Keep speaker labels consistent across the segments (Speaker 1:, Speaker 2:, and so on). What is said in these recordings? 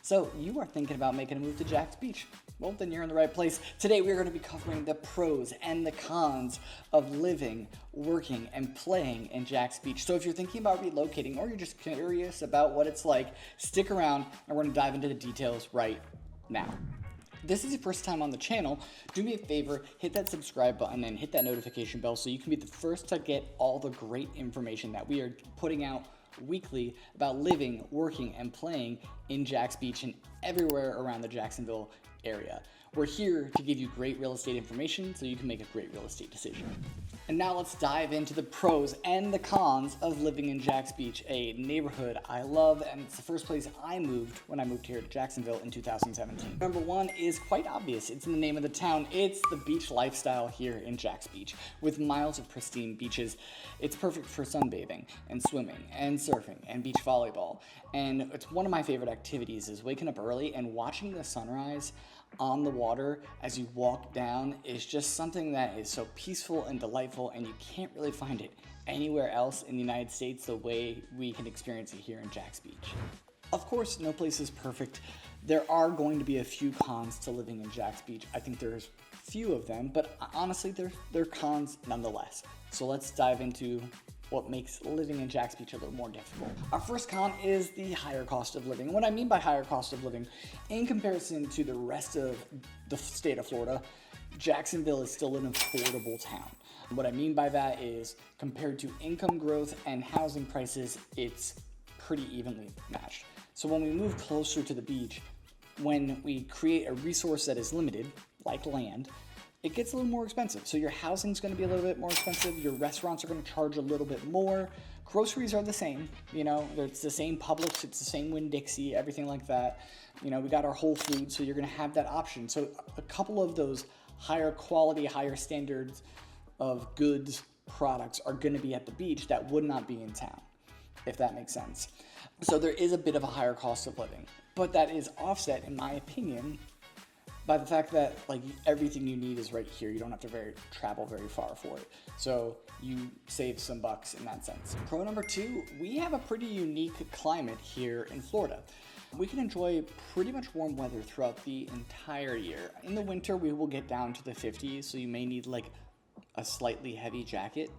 Speaker 1: So you are thinking about making a move to Jax Beach. Well, then you're in the right place. Today we're going to be covering the pros and the cons of living, working, and playing in Jax Beach. So if you're thinking about relocating or you're just curious about what it's like, stick around and we're going to dive into the details right now. If this is your first time on the channel, do me a favor, hit that subscribe button and hit that notification bell so you can be the first to get all the great information that we are putting out weekly about living, working, and playing in Jax Beach and everywhere around the Jacksonville area. We're here to give you great real estate information so you can make a great real estate decision. And now let's dive into the pros and the cons of living in Jax Beach, a neighborhood I love, and it's the first place I moved when I moved here to Jacksonville in 2017. Number one is quite obvious. It's in the name of the town. It's the beach lifestyle here in Jax Beach. With miles of pristine beaches, it's perfect for sunbathing and swimming and surfing and beach volleyball. And it's one of my favorite activities is waking up early and watching the sunrise on the water as you walk down is just something that is so peaceful and delightful, and you can't really find it anywhere else in the United States the way we can experience it here in Jax Beach. Of course, no place is perfect. There are going to be a few cons to living in Jax Beach. I think there's few of them, but honestly, they're cons nonetheless. So let's dive into what makes living in Jax Beach a little more difficult. Our first con is the higher cost of living. And what I mean by higher cost of living, in comparison to the rest of the state of Florida, Jacksonville is still an affordable town. What I mean by that is compared to income growth and housing prices, it's pretty evenly matched. So when we move closer to the beach, when we create a resource that is limited, like land, it gets a little more expensive. So your housing's gonna be a little bit more expensive, your restaurants are gonna charge a little bit more, groceries are the same, you know, it's the same Publix, it's the same Winn-Dixie, everything like that. You know, we got our Whole Foods, so you're gonna have that option. So a couple of those higher quality, higher standards of goods, products are gonna be at the beach that would not be in town, if that makes sense. So there is a bit of a higher cost of living, but that is offset, in my opinion, by the fact that like everything you need is right here. You don't have to travel very far for it. So you save some bucks in that sense. Pro number two, we have a pretty unique climate here in Florida. We can enjoy pretty much warm weather throughout the entire year. In the winter, we will get down to the 50s, so you may need like a slightly heavy jacket,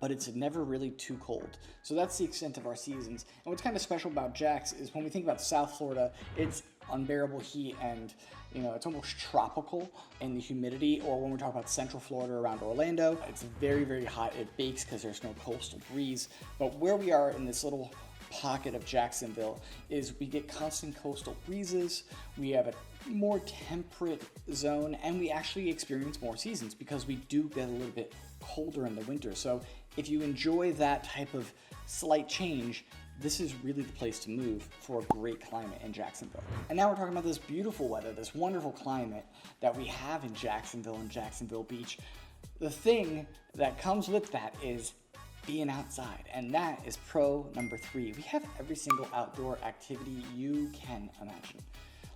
Speaker 1: but it's never really too cold. So that's the extent of our seasons. And what's kind of special about Jax is when we think about South Florida, it's unbearable heat and, you know, it's almost tropical in the humidity. Or when we talk about Central Florida around Orlando, it's very, very hot. It bakes because there's no coastal breeze. But where we are in this little pocket of Jacksonville is we get constant coastal breezes, we have a more temperate zone, and we actually experience more seasons because we do get a little bit colder in the winter. So if you enjoy that type of slight change, this is really the place to move for a great climate in Jacksonville. And now we're talking about this beautiful weather, this wonderful climate that we have in Jacksonville and Jacksonville Beach. The thing that comes with that is being outside, and that is pro number three. We have every single outdoor activity you can imagine.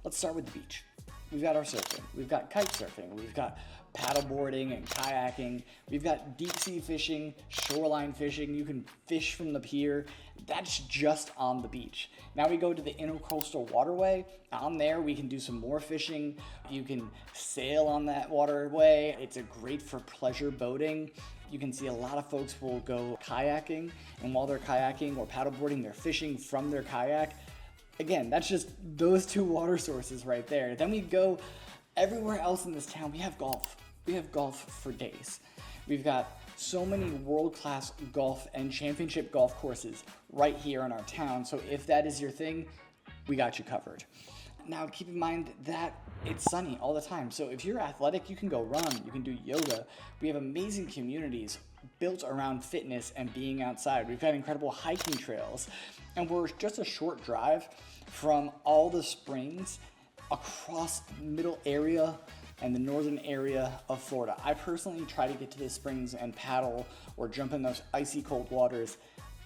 Speaker 1: Let's start with the beach. We've got our surfing, we've got kite surfing, we've got paddleboarding and kayaking, we've got deep sea fishing, shoreline fishing, you can fish from the pier. That's just on the beach. Now we go to the intercoastal waterway. On there we can do some more fishing. You can sail on that waterway. It's great for pleasure boating. You can see a lot of folks will go kayaking, and while they're kayaking or paddleboarding, they're fishing from their kayak. Again, that's just those two water sources right there. Then we go everywhere else in this town. We have golf. We have golf for days. We've got so many world-class golf and championship golf courses right here in our town. So if that is your thing, we got you covered. Now keep in mind that it's sunny all the time. So if you're athletic, you can go run, you can do yoga. We have amazing communities built around fitness and being outside. We've got incredible hiking trails, and we're just a short drive from all the springs across the middle area and the northern area of Florida. I personally try to get to the springs and paddle or jump in those icy cold waters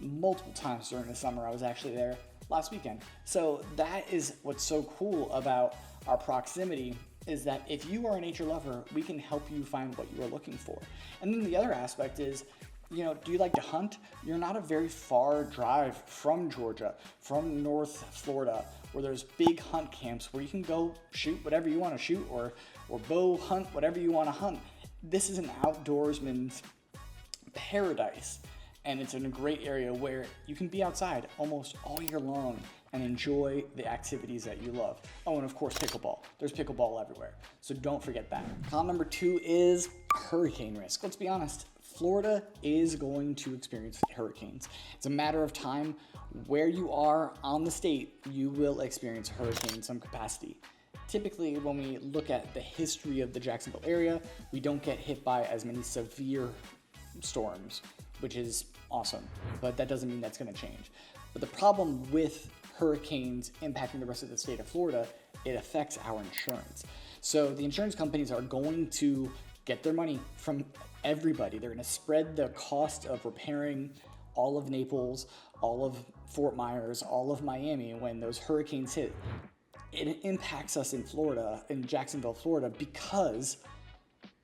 Speaker 1: multiple times during the summer. I was actually there last weekend. So that is what's so cool about our proximity, is that if you are a nature lover, we can help you find what you are looking for. And then the other aspect is, you know, do you like to hunt? You're not a very far drive from Georgia, from North Florida, where there's big hunt camps where you can go shoot whatever you want to shoot or bow hunt whatever you want to hunt. This is an outdoorsman's paradise, and it's in a great area where you can be outside almost all year long and enjoy the activities that you love. Oh, and of course, pickleball. There's pickleball everywhere, so don't forget that. Con number 2 is hurricane risk. Let's be honest, Florida is going to experience hurricanes. It's a matter of time. Where you are on the state, you will experience a hurricane in some capacity. Typically, when we look at the history of the Jacksonville area, we don't get hit by as many severe storms, which is awesome, but that doesn't mean that's going to change. But the problem with hurricanes impacting the rest of the state of Florida, it affects our insurance. So the insurance companies are going to get their money from everybody. They're going to spread the cost of repairing all of Naples, all of Fort Myers, all of Miami when those hurricanes hit. It impacts us in Florida, in Jacksonville, Florida, because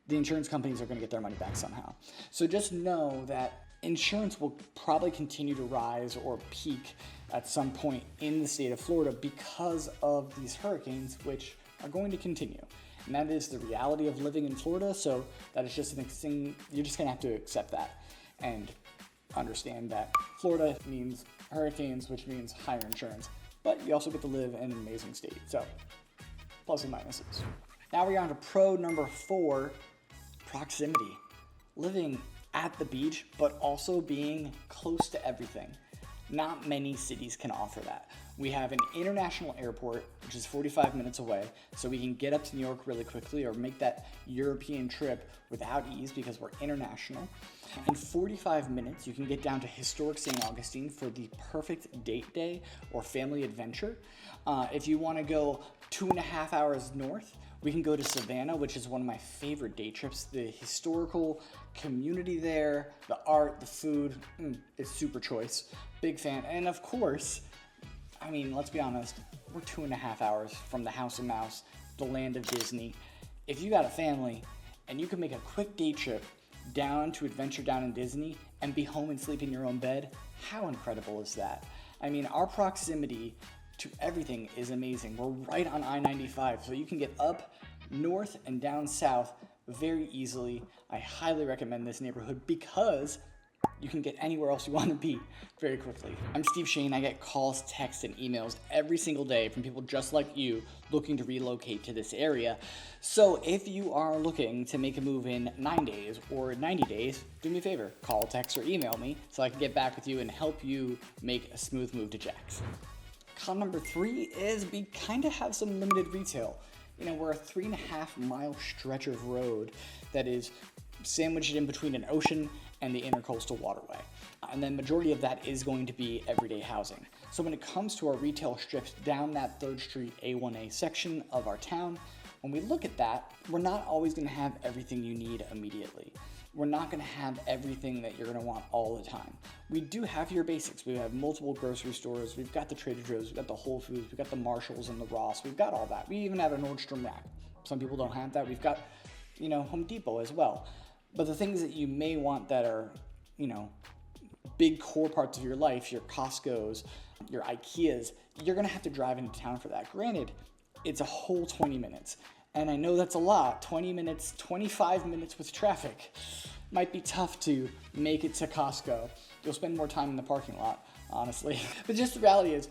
Speaker 1: the insurance companies are going to get their money back somehow. So just know that insurance will probably continue to rise or peak at some point in the state of Florida because of these hurricanes, which are going to continue. And that is the reality of living in Florida. So that is just an thing. You're just going to have to accept that and understand that Florida means hurricanes, which means higher insurance. But you also get to live in an amazing state. So plus and minuses. Now we're on to pro number 4, proximity. Living at the beach, but also being close to everything. Not many cities can offer that. We have an international airport, which is 45 minutes away, so we can get up to New York really quickly or make that European trip without ease because we're international. In 45 minutes, you can get down to historic St. Augustine for the perfect date day or family adventure. If you want to go 2.5 hours north, we can go to Savannah, which is one of my favorite day trips. The historical community there, the art, the food, it's super choice. Big fan. And of course, I mean, let's be honest, we're 2.5 hours from the House of Mouse, the land of Disney. If you got a family and you can make a quick day trip down to adventure down in Disney and be home and sleep in your own bed, how incredible is that? I mean, our proximity to everything is amazing. We're right on I-95, so you can get up north and down south very easily. I highly recommend this neighborhood because you can get anywhere else you want to be very quickly. I'm Steve Shane. I get calls, texts, and emails every single day from people just like you looking to relocate to this area. So if you are looking to make a move in 9 days or 90 days, do me a favor, call, text, or email me so I can get back with you and help you make a smooth move to Jax. Con number 3 is we kind of have some limited retail. You know, we're a 3.5 mile stretch of road that is sandwiched in between an ocean and the intercoastal waterway. And then majority of that is going to be everyday housing. So when it comes to our retail strips down that 3rd Street A1A section of our town, when we look at that, we're not always going to have everything you need immediately. We're not going to have everything that you're going to want all the time. We do have your basics. We have multiple grocery stores. We've got the Trader Joe's. We've got the Whole Foods. We've got the Marshalls and the Ross. We've got all that. We even have a Nordstrom Rack. Some people don't have that. We've got, Home Depot as well. But the things that you may want that are, big core parts of your life, your Costco's, your Ikeas, you're going to have to drive into town for that. Granted, it's a whole 20 minutes. And I know that's a lot, 20 minutes, 25 minutes with traffic. Might be tough to make it to Costco. You'll spend more time in the parking lot, honestly. But just the reality is,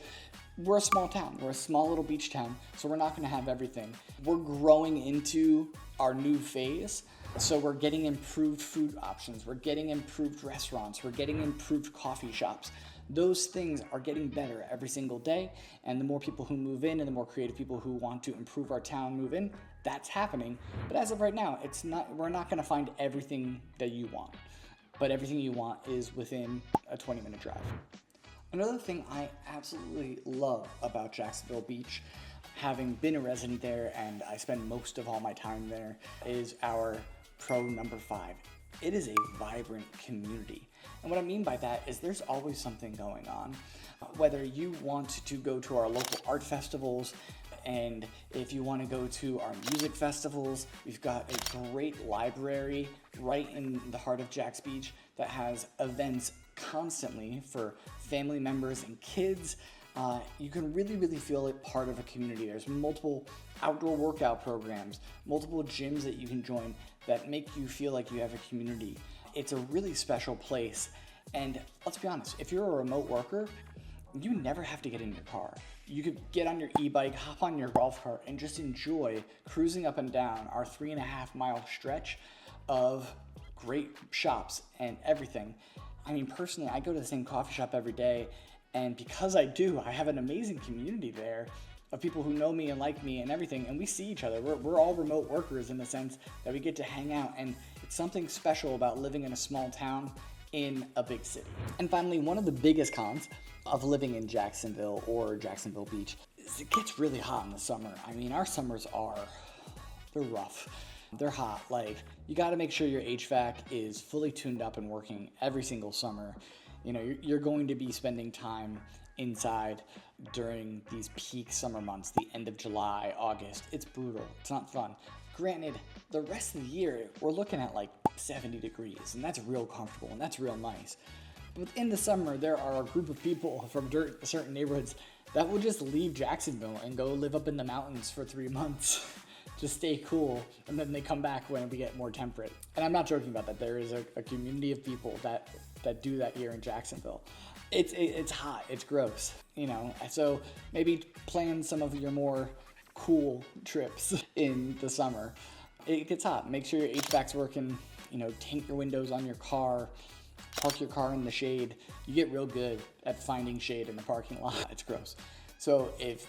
Speaker 1: we're a small town. We're a small little beach town, so we're not gonna have everything. We're growing into our new phase, so we're getting improved food options. We're getting improved restaurants. We're getting improved coffee shops. Those things are getting better every single day, and the more people who move in and the more creative people who want to improve our town move in, that's happening. But as of right now, we're not going to find everything that you want, but everything you want is within a 20-minute drive. Another thing I absolutely love about Jacksonville Beach, having been a resident there and I spend most of all my time there, is our pro number 5. It is a vibrant community. And what I mean by that is there's always something going on. Whether you want to go to our local art festivals, and if you want to go to our music festivals, we've got a great library right in the heart of Jax Beach that has events constantly for family members and kids. you can really feel it part of a community. There's multiple outdoor workout programs, multiple gyms that you can join that make you feel like you have a community. It's a really special place. And let's be honest, if you're a remote worker, you never have to get in your car. You could get on your e-bike, hop on your golf cart, and just enjoy cruising up and down our 3.5-mile stretch of great shops and everything. I mean, personally, I go to the same coffee shop every day, and because I do, I have an amazing community there of people who know me and like me and everything, and we see each other. We're all remote workers in the sense that we get to hang out, and it's something special about living in a small town in a big city. And finally, one of the biggest cons of living in Jacksonville or Jacksonville Beach is it gets really hot in the summer. I mean, our summers they're rough. They're hot. Like, you got to make sure your HVAC is fully tuned up and working every single summer. You know, you're going to be spending time inside during these peak summer months, the end of July, August. It's brutal. It's not fun. Granted, the rest of the year, we're looking at like 70 degrees, and that's real comfortable, and that's real nice. But in the summer, there are a group of people from certain neighborhoods that will just leave Jacksonville and go live up in the mountains for 3 months to stay cool, and then they come back when we get more temperate. And I'm not joking about that. There is a community of people that do that here in Jacksonville. It's hot, it's gross, you know, so maybe plan some of your more cool trips in the summer. It gets hot. Make sure your HVAC's working, you know, tint your windows on your car, park your car in the shade. You get real good at finding shade in the parking lot. It's gross. So if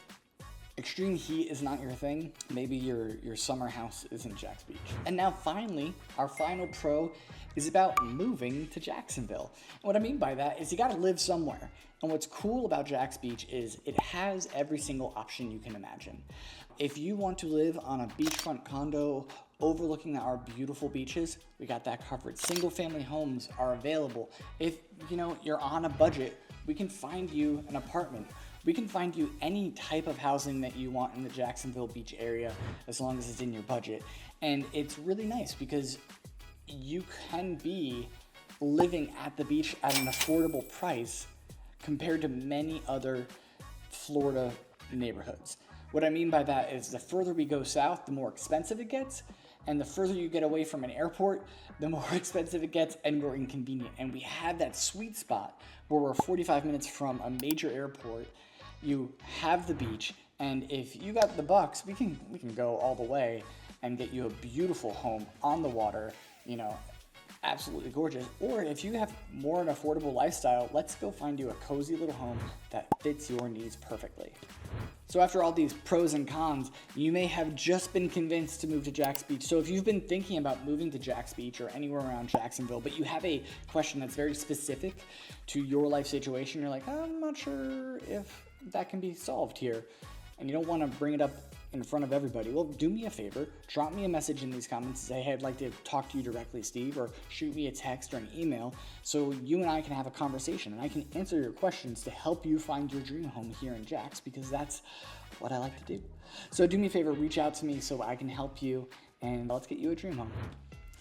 Speaker 1: extreme heat is not your thing, maybe your summer house isn't Jax Beach. And now finally, our final pro is about moving to Jacksonville. And what I mean by that is you gotta live somewhere. And what's cool about Jax Beach is it has every single option you can imagine. If you want to live on a beachfront condo overlooking our beautiful beaches, we got that covered. Single family homes are available. If you're on a budget, we can find you an apartment. We can find you any type of housing that you want in the Jacksonville Beach area as long as it's in your budget. And it's really nice because you can be living at the beach at an affordable price compared to many other Florida neighborhoods. What I mean by that is the further we go south, the more expensive it gets. And the further you get away from an airport, the more expensive it gets and more inconvenient. And we have that sweet spot where we're 45 minutes from a major airport. You have the beach, and if you got the bucks, we can go all the way and get you a beautiful home on the water, absolutely gorgeous. Or if you have more an affordable lifestyle, let's go find you a cozy little home that fits your needs perfectly. So after all these pros and cons, you may have just been convinced to move to Jax Beach. So if you've been thinking about moving to Jax Beach or anywhere around Jacksonville, but you have a question that's very specific to your life situation, you're like, I'm not sure if that can be solved here, and you don't want to bring it up in front of everybody, well, do me a favor, drop me a message in these comments and say, hey, I'd like to talk to you directly, Steve, or shoot me a text or an email so you and I can have a conversation and I can answer your questions to help you find your dream home here in Jax, because that's what I like to do. So do me a favor, reach out to me so I can help you, and let's get you a dream home.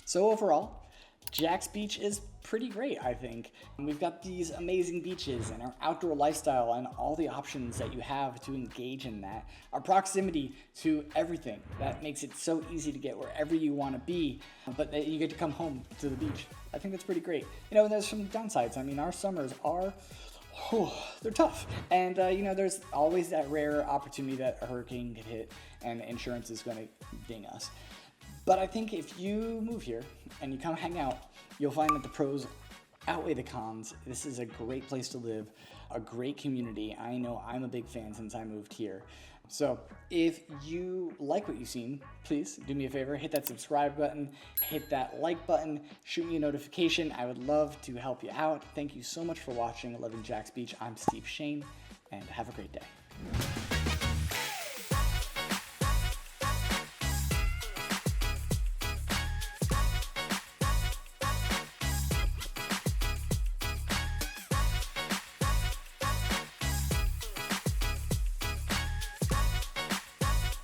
Speaker 1: So overall, Jax Beach is pretty great, I think. And we've got these amazing beaches and our outdoor lifestyle and all the options that you have to engage in that. Our proximity to everything that makes it so easy to get wherever you want to be, but that you get to come home to the beach. I think that's pretty great. And there's some downsides. I mean, our summers are, they're tough. And, there's always that rare opportunity that a hurricane could hit and insurance is going to ding us. But I think if you move here and you come hang out, you'll find that the pros outweigh the cons. This is a great place to live, a great community. I know I'm a big fan since I moved here. So if you like what you've seen, please do me a favor, hit that subscribe button, hit that like button, shoot me a notification. I would love to help you out. Thank you so much for watching Loving Jax Beach. I'm Steve Shane, and have a great day.